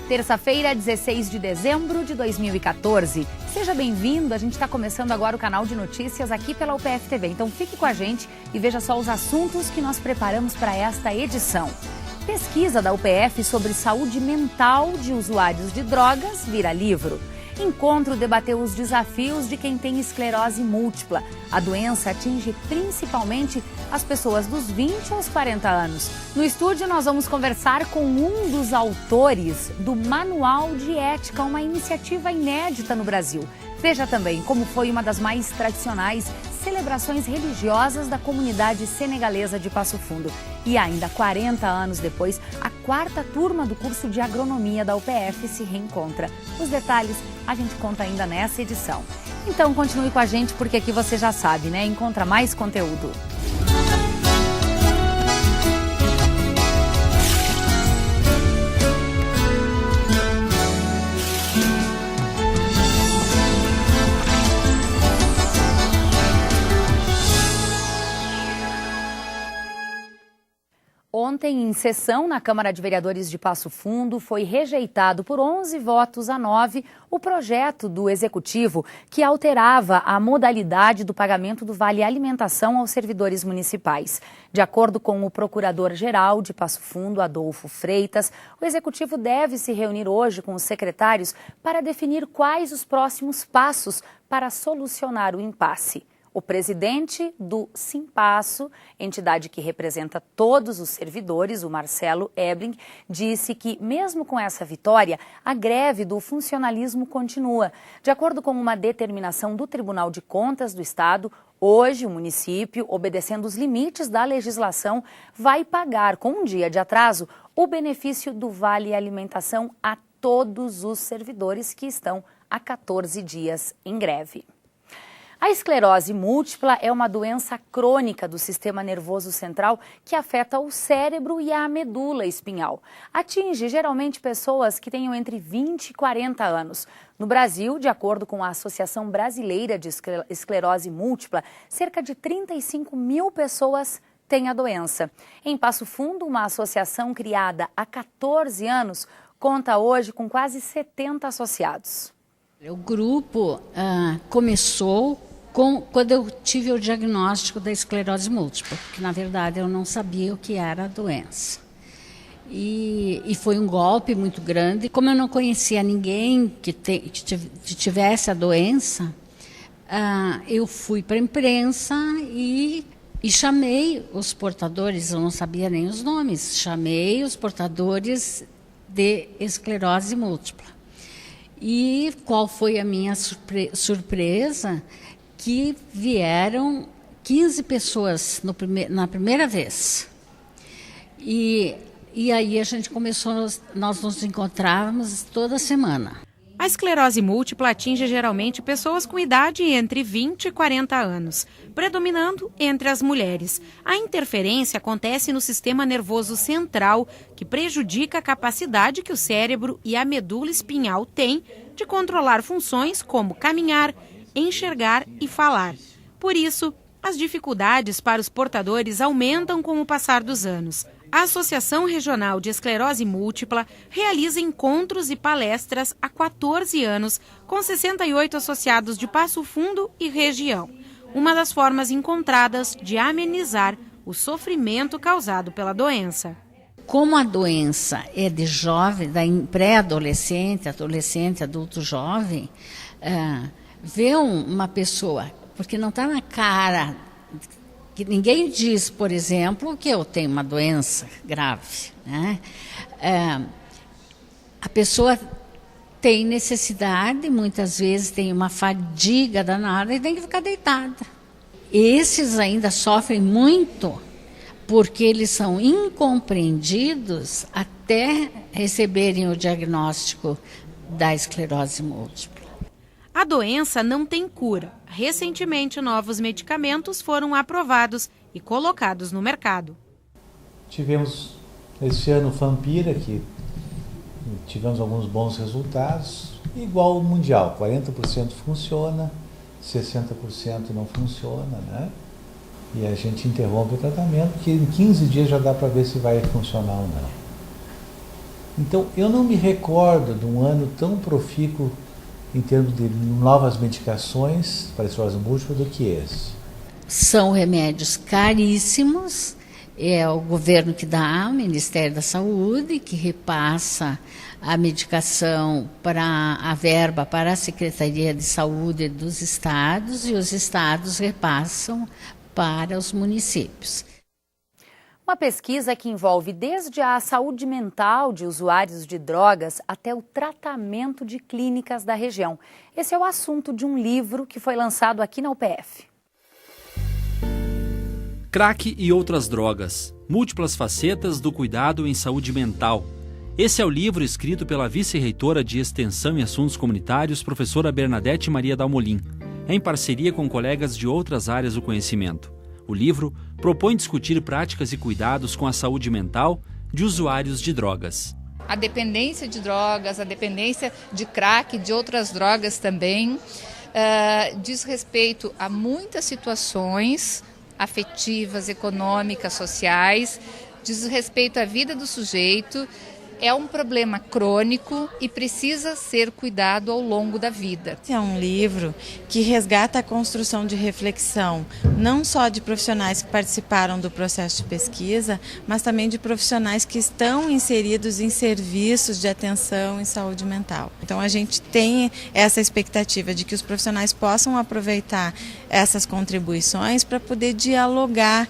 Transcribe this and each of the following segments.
Terça-feira, 16 de dezembro de 2014. Seja bem-vindo, a gente está começando agora o canal de notícias aqui pela UPF TV. Então fique com a gente e veja só os assuntos que nós preparamos para esta edição. Pesquisa da UPF sobre saúde mental de usuários de drogas vira livro. Encontro debateu os desafios de quem tem esclerose múltipla. A doença atinge principalmente as pessoas dos 20 aos 40 anos. No estúdio, nós vamos conversar com um dos autores do Manual de Ética, uma iniciativa inédita no Brasil. Veja também como foi uma das mais tradicionais celebrações religiosas da comunidade senegalesa de Passo Fundo. E ainda 40 anos depois, a quarta turma do curso de agronomia da UPF se reencontra. Os detalhes a gente conta ainda nessa edição. Então continue com a gente porque aqui você já sabe, né? Encontra mais conteúdo. Ontem, em sessão na Câmara de Vereadores de Passo Fundo, foi rejeitado por 11 votos a 9 o projeto do Executivo que alterava a modalidade do pagamento do Vale Alimentação aos servidores municipais. De acordo com o Procurador-Geral de Passo Fundo, Adolfo Freitas, o Executivo deve se reunir hoje com os secretários para definir quais os próximos passos para solucionar o impasse. O presidente do Simpasso, entidade que representa todos os servidores, o Marcelo Ebling, disse que, mesmo com essa vitória, a greve do funcionalismo continua. De acordo com uma determinação do Tribunal de Contas do Estado, hoje o município, obedecendo os limites da legislação, vai pagar com um dia de atraso o benefício do Vale Alimentação a todos os servidores que estão há 14 dias em greve. A esclerose múltipla é uma doença crônica do sistema nervoso central que afeta o cérebro e a medula espinhal. Atinge geralmente pessoas que tenham entre 20 e 40 anos. No Brasil, de acordo com a Associação Brasileira de Esclerose Múltipla, cerca de 35 mil pessoas têm a doença. Em Passo Fundo, uma associação criada há 14 anos conta hoje com quase 70 associados. O grupo começou quando eu tive o diagnóstico da esclerose múltipla, porque na verdade eu não sabia o que era a doença. E foi um golpe muito grande. Como eu não conhecia ninguém que tivesse a doença, eu fui para a imprensa e chamei os portadores, eu não sabia nem os nomes, chamei os portadores de esclerose múltipla. E qual foi a minha surpresa? Que vieram 15 pessoas na primeira vez. E aí a gente começou, nós nos encontrávamos toda semana. A esclerose múltipla atinge geralmente pessoas com idade entre 20 e 40 anos, predominando entre as mulheres. A interferência acontece no sistema nervoso central, que prejudica a capacidade que o cérebro e a medula espinhal têm de controlar funções como caminhar, enxergar e falar. Por isso, as dificuldades para os portadores aumentam com o passar dos anos. A Associação Regional de Esclerose Múltipla realiza encontros e palestras há 14 anos com 68 associados de Passo Fundo e região. Uma das formas encontradas de amenizar o sofrimento causado pela doença. Como a doença é de jovem, da pré-adolescente, adolescente, adulto jovem, ver uma pessoa, porque não está na cara, que ninguém diz, por exemplo, que eu tenho uma doença grave, né? A pessoa tem necessidade, muitas vezes tem uma fadiga danada e tem que ficar deitada. Esses ainda sofrem muito, porque eles são incompreendidos até receberem o diagnóstico da esclerose múltipla. A doença não tem cura. Recentemente, novos medicamentos foram aprovados e colocados no mercado. Tivemos esse ano o Fampira, que tivemos alguns bons resultados, igual ao mundial, 40% funciona, 60% não funciona, né? e a gente interrompe o tratamento, que em 15 dias já dá para ver se vai funcionar ou não. Então, eu não me recordo de um ano tão profícuo em termos de novas medicações para esclerose múltipla do que esse. São remédios caríssimos, é o governo que dá, o Ministério da Saúde, que repassa a medicação para a verba para a Secretaria de Saúde dos estados e os estados repassam para os municípios. Uma pesquisa que envolve desde a saúde mental de usuários de drogas até o tratamento de clínicas da região. Esse é o assunto de um livro que foi lançado aqui na UPF. Crack e outras drogas, múltiplas facetas do cuidado em saúde mental. Esse é o livro escrito pela vice-reitora de Extensão e Assuntos Comunitários, professora Bernadette Maria Dalmolin, em parceria com colegas de outras áreas do conhecimento. O livro propõe discutir práticas e cuidados com a saúde mental de usuários de drogas. A dependência de drogas, a dependência de crack, de outras drogas também, diz respeito a muitas situações afetivas, econômicas, sociais, diz respeito à vida do sujeito. É um problema crônico e precisa ser cuidado ao longo da vida. É um livro que resgata a construção de reflexão, não só de profissionais que participaram do processo de pesquisa, mas também de profissionais que estão inseridos em serviços de atenção em saúde mental. Então a gente tem essa expectativa de que os profissionais possam aproveitar essas contribuições para poder dialogar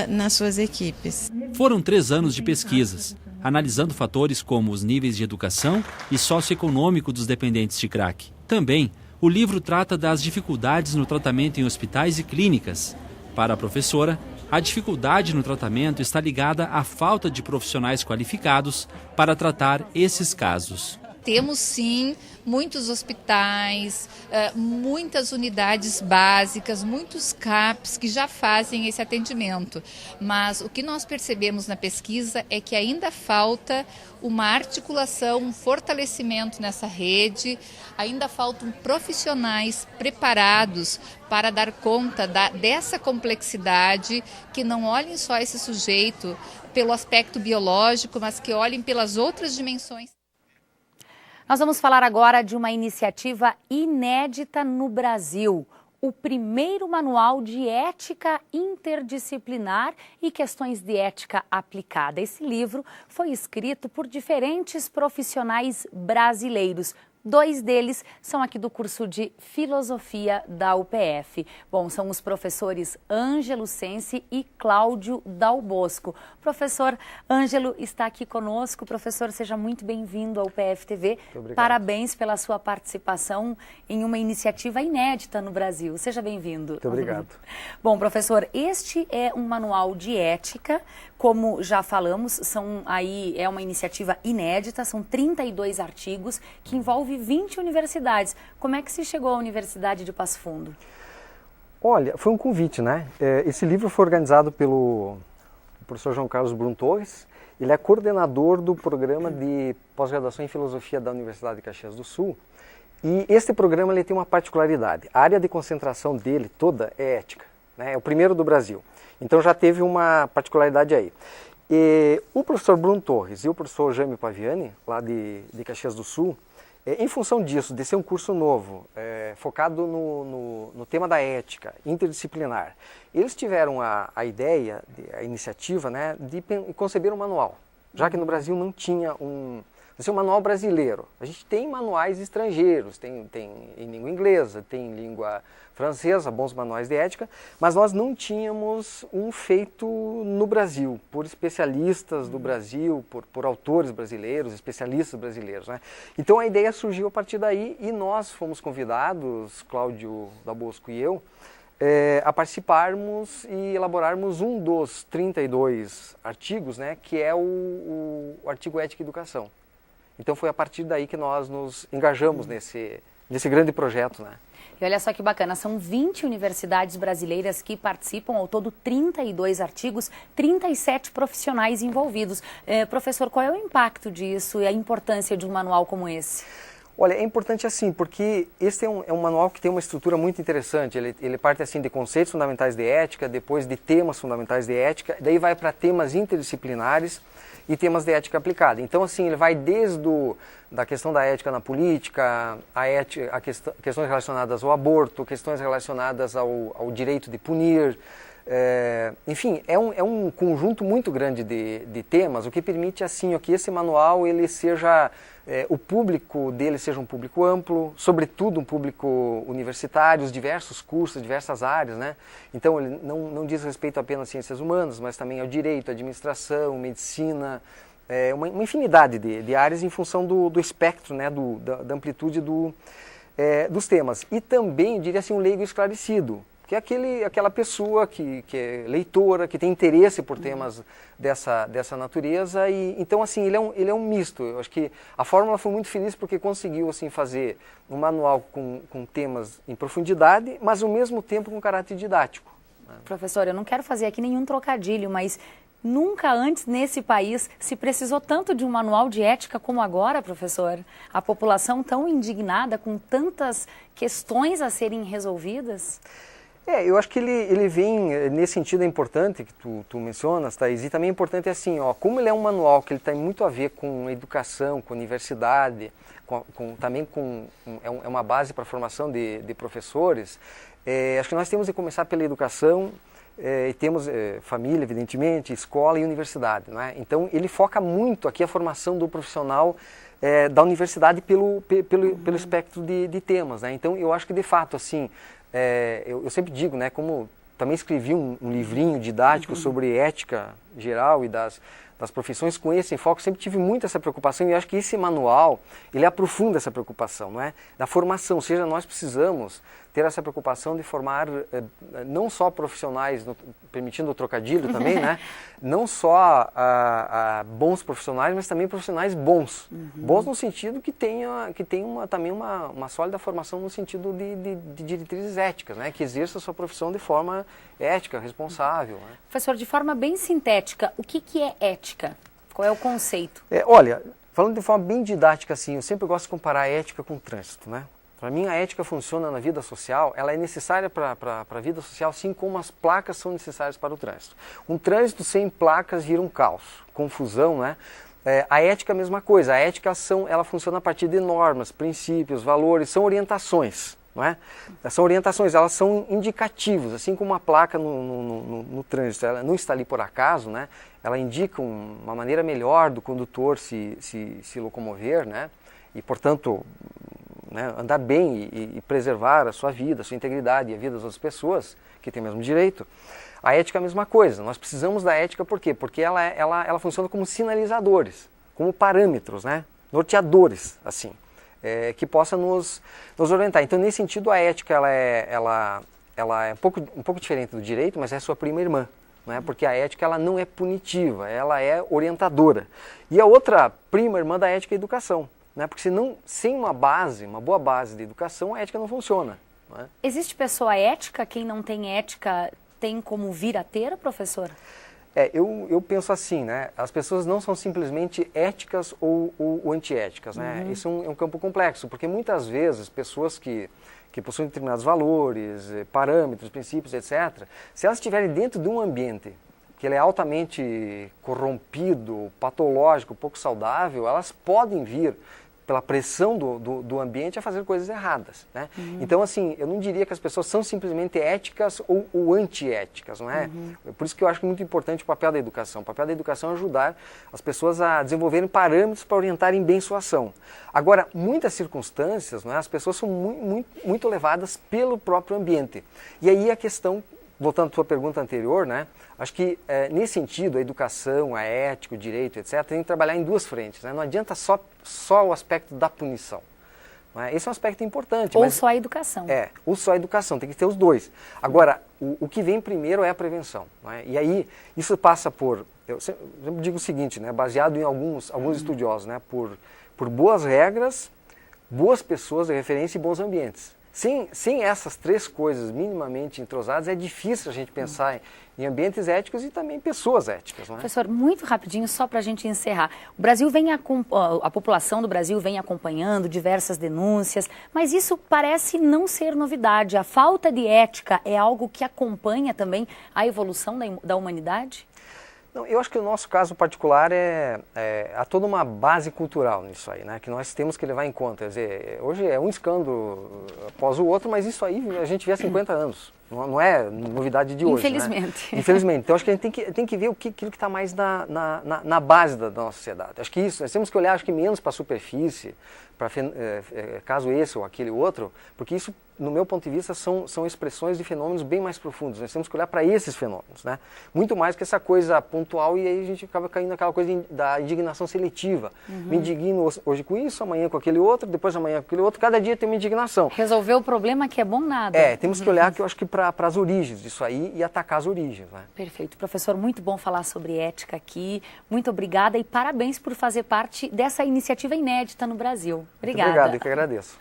nas suas equipes. Foram 3 anos de pesquisas, analisando fatores como os níveis de educação e socioeconômico dos dependentes de crack. Também, o livro trata das dificuldades no tratamento em hospitais e clínicas. Para a professora, a dificuldade no tratamento está ligada à falta de profissionais qualificados para tratar esses casos. Temos sim muitos hospitais, muitas unidades básicas, muitos CAPs que já fazem esse atendimento. Mas o que nós percebemos na pesquisa é que ainda falta uma articulação, um fortalecimento nessa rede, ainda faltam profissionais preparados para dar conta dessa complexidade, que não olhem só esse sujeito pelo aspecto biológico, mas que olhem pelas outras dimensões. Nós vamos falar agora de uma iniciativa inédita no Brasil. O primeiro manual de ética interdisciplinar e questões de ética aplicada. Esse livro foi escrito por diferentes profissionais brasileiros. 2 deles são aqui do curso de Filosofia da UPF. Bom, são os professores Ângelo Sensi e Cláudio Dal Bosco. Professor Ângelo está aqui conosco. Professor, seja muito bem-vindo ao UPF TV. Parabéns pela sua participação em uma iniciativa inédita no Brasil. Seja bem-vindo. Muito obrigado. Bom, professor, este é um manual de ética. Como já falamos, é uma iniciativa inédita, são 32 artigos que envolve 20 universidades. Como é que se chegou à Universidade de Passo Fundo? Olha, foi um convite, né? Esse livro foi organizado pelo professor João Carlos Brum Torres. Ele é coordenador do programa de pós-graduação em filosofia da Universidade de Caxias do Sul. E este programa ele tem uma particularidade. A área de concentração dele toda é ética, né? É o primeiro do Brasil. Então já teve uma particularidade aí. E o professor Brum Torres e o professor Jaime Paviani, lá de Caxias do Sul, em função disso, de ser um curso novo, focado no tema da ética, interdisciplinar, eles tiveram a ideia, a iniciativa, né, de conceber um manual, já que no Brasil não tinha um manual brasileiro. A gente tem manuais estrangeiros, tem em língua inglesa, tem em língua francesa, bons manuais de ética, mas nós não tínhamos um feito no Brasil, por especialistas do Brasil, por autores brasileiros, especialistas brasileiros, né? Então a ideia surgiu a partir daí e nós fomos convidados, Cláudio Dal Bosco e eu, a participarmos e elaborarmos um dos 32 artigos, né, que é o artigo Ética e Educação. Então foi a partir daí que nós nos engajamos nesse grande projeto, né? E olha só que bacana, são 20 universidades brasileiras que participam, ao todo 32 artigos, 37 profissionais envolvidos. Professor, qual é o impacto disso e a importância de um manual como esse? Olha, é importante assim, porque esse é um manual que tem uma estrutura muito interessante. Ele parte assim de conceitos fundamentais de ética, depois de temas fundamentais de ética, daí vai para temas interdisciplinares e temas de ética aplicada. Então, assim, ele vai desde da questão da ética na política, questões relacionadas ao aborto, questões relacionadas ao direito de punir. Enfim, é um conjunto muito grande de temas, o que permite assim que esse manual ele seja o público dele seja um público amplo, sobretudo um público universitário, os diversos cursos, diversas áreas, né? Então ele não diz respeito apenas às ciências humanas, mas também ao direito, à administração, medicina, uma infinidade de áreas em função do espectro, né? Da amplitude dos temas. E também, diria assim, um leigo esclarecido, que é aquela pessoa que é leitora, que tem interesse por temas dessa natureza. E então, assim, ele é um misto. Eu acho que a Fórmula foi muito feliz porque conseguiu assim, fazer um manual com temas em profundidade, mas ao mesmo tempo com caráter didático. Professor, eu não quero fazer aqui nenhum trocadilho, mas nunca antes nesse país se precisou tanto de um manual de ética como agora, professor. A população tão indignada, com tantas questões a serem resolvidas. Eu acho que ele vem, nesse sentido é importante que tu mencionas, Thaís, e também é importante assim, como ele é um manual que ele tem muito a ver com educação, com universidade, também é uma base para a formação de professores, acho que nós temos que começar pela educação, e temos família, evidentemente, escola e universidade, não é? Então ele foca muito aqui a formação do profissional da universidade pelo espectro de temas, né? Então eu acho que de fato assim, eu sempre digo, né, como também escrevi um livrinho didático sobre ética geral e das profissões com esse enfoque, sempre tive muito essa preocupação e acho que esse manual, ele aprofunda essa preocupação, não é? Da formação, ou seja, nós precisamos ter essa preocupação de formar não só profissionais, permitindo o trocadilho também, né? Não só bons profissionais, mas também profissionais bons. Bons no sentido que tenham também uma sólida formação no sentido de diretrizes éticas, né? Que exerça a sua profissão de forma ética, responsável. Né? Professor, de forma bem sintética, o que é ética? Qual é o conceito? Olha, falando de forma bem didática assim, eu sempre gosto de comparar a ética com o trânsito, né? Para mim, a ética funciona na vida social, ela é necessária para a vida social, assim como as placas são necessárias para o trânsito. Um trânsito sem placas vira um caos, confusão, né? A ética é a mesma coisa, a ética ela funciona a partir de normas, princípios, valores, são orientações, não é? São orientações, elas são indicativos, assim como uma placa no trânsito, ela não está ali por acaso, né? Ela indica uma maneira melhor do condutor se locomover, né? E, portanto, né, andar bem e preservar a sua vida, a sua integridade e a vida das outras pessoas que têm o mesmo direito. A ética é a mesma coisa. Nós precisamos da ética por quê? Porque ela funciona como sinalizadores, como parâmetros, né, norteadores, assim, que possa nos orientar. Então, nesse sentido, a ética ela é um pouco diferente do direito, mas é sua prima irmã. Né, porque a ética ela não é punitiva, ela é orientadora. E a outra prima irmã da ética é a educação. Né? Porque sem uma boa base de educação, a ética não funciona. Né? Existe pessoa ética? Quem não tem ética tem como vir a ter, professor? Eu penso assim, né? As pessoas não são simplesmente éticas ou antiéticas. Né? Isso é um campo complexo, porque muitas vezes pessoas que possuem determinados valores, parâmetros, princípios, etc., se elas estiverem dentro de um ambiente que ele é altamente corrompido, patológico, pouco saudável, elas podem vir, pela pressão do ambiente, a fazer coisas erradas. Né? Então, assim, eu não diria que as pessoas são simplesmente éticas ou antiéticas. Não é? Por isso que eu acho muito importante o papel da educação. O papel da educação é ajudar as pessoas a desenvolverem parâmetros para orientarem bem sua ação. Agora, muitas circunstâncias, não é? As pessoas são muito levadas pelo próprio ambiente. E aí a questão, voltando à tua pergunta anterior, né? Acho que nesse sentido a educação, a ética, o direito, etc., tem que trabalhar em duas frentes. Né? Não adianta só o aspecto da punição. Né? Esse é um aspecto importante. Ou só a educação. Ou só a educação, tem que ter os dois. Agora, o que vem primeiro é a prevenção. Né? E aí isso passa por, eu sempre digo o seguinte, né? Baseado em alguns estudiosos, né? Por boas regras, boas pessoas de referência e bons ambientes. Sem essas três coisas minimamente entrosadas, é difícil a gente pensar em ambientes éticos e também pessoas éticas. Não é? Professor, muito rapidinho, só para a gente encerrar. O Brasil a população do Brasil vem acompanhando diversas denúncias, mas isso parece não ser novidade. A falta de ética é algo que acompanha também a evolução da humanidade? Não, eu acho que o nosso caso particular há toda uma base cultural nisso aí, né? Que nós temos que levar em conta. Quer dizer, hoje é um escândalo após o outro, mas isso aí a gente vê há 50 anos. Não é novidade de hoje. Infelizmente. Né? Infelizmente. Então acho que a gente tem que ver aquilo que está mais na base da nossa sociedade. Acho que isso, nós temos que olhar acho que menos para a superfície, para caso esse ou aquele outro, porque isso, no meu ponto de vista, são expressões de fenômenos bem mais profundos. Nós temos que olhar para esses fenômenos, né? Muito mais que essa coisa pontual, e aí a gente acaba caindo naquela coisa da indignação seletiva. Me indigno hoje com isso, amanhã com aquele outro, depois amanhã com aquele outro, cada dia tem uma indignação. Resolver o problema que é bom nada. Temos que olhar, que eu acho que para as origens disso aí e atacar as origens. Né? Perfeito. Professor, muito bom falar sobre ética aqui. Muito obrigada e parabéns por fazer parte dessa iniciativa inédita no Brasil. Obrigada. Muito obrigado, eu que agradeço.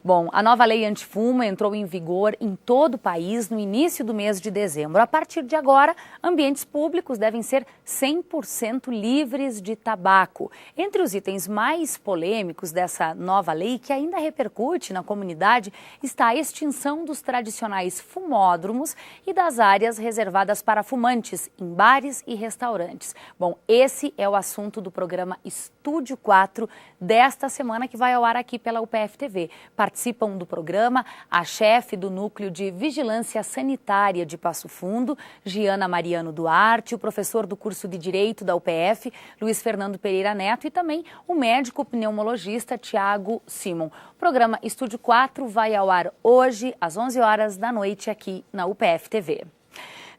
Bom, a nova lei antifumo entrou em vigor em todo o país no início do mês de dezembro. A partir de agora, ambientes públicos devem ser 100% livres de tabaco. Entre os itens mais polêmicos dessa nova lei, que ainda repercute na comunidade, está a extinção dos tradicionais fumódromos e das áreas reservadas para fumantes em bares e restaurantes. Bom, esse é o assunto do programa Estúdio 4 desta semana, que vai ao ar aqui pela UPF TV. Participam do programa a chefe do Núcleo de Vigilância Sanitária de Passo Fundo, Giana Mariano Duarte, o professor do curso de Direito da UPF, Luiz Fernando Pereira Neto, e também o médico pneumologista Tiago Simon. O programa Estúdio 4 vai ao ar hoje, às 11 horas da noite, aqui na UPF TV.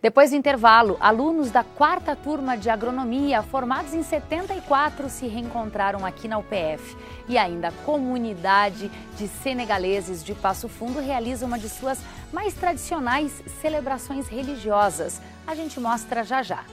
Depois do intervalo, alunos da 4ª turma de agronomia, formados em 74, se reencontraram aqui na UPF. E ainda a comunidade de senegaleses de Passo Fundo realiza uma de suas mais tradicionais celebrações religiosas. A gente mostra já já.